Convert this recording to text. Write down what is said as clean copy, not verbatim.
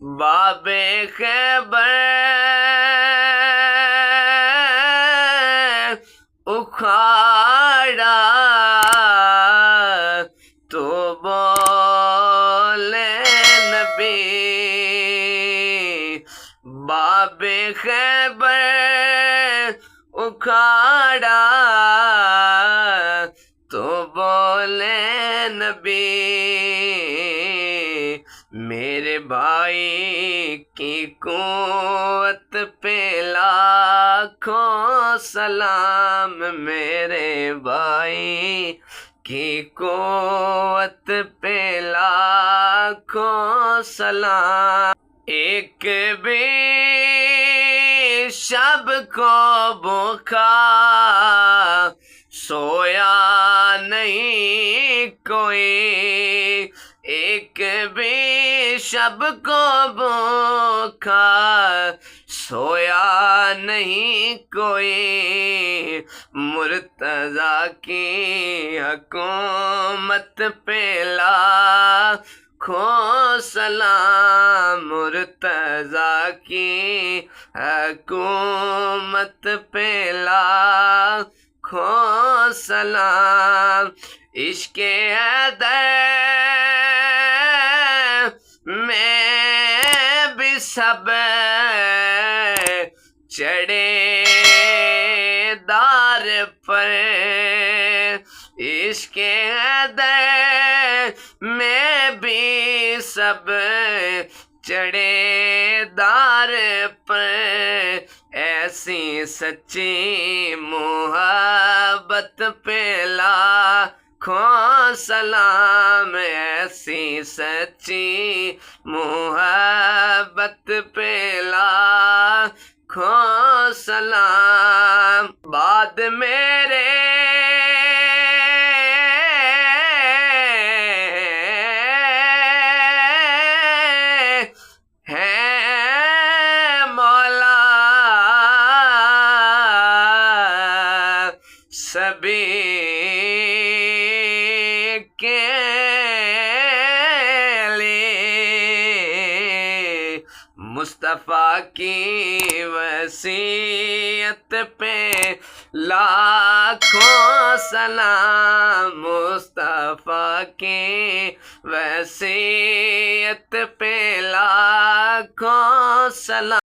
باب خیبر اکھاڑا تو بولے نبی، باب خیبر اکھاڑا تو بولے نبی، میرے بھائی کی قوت پہ لاکھوں سلام، میرے بھائی کی قوت پہ لاکھوں سلام، ایک بھی شب کو بھوکا سویا نہیں کوئی، ایک بھی شب کو بھوکا سویا نہیں کوئی، مرتضیٰ کی حکومت پہ لاکھوں سلام، مرتضیٰ کی حکومت پہ لاکھوں سلام، عشق حیدر میں بھی سب چڑھے دار پر، عشق حیدر میں بھی سب چڑھے دار پر، ایسی سچی محبت پہ لاکھوں سلام، ایسی سچی محبت پہ لاکھوں سلام، بعد میرے سبھی کے لیے مصطفیٰ کی وصیت پہ لاکھوں سلام، مصطفیٰ کی وصیت پہ لاکھوں سلام۔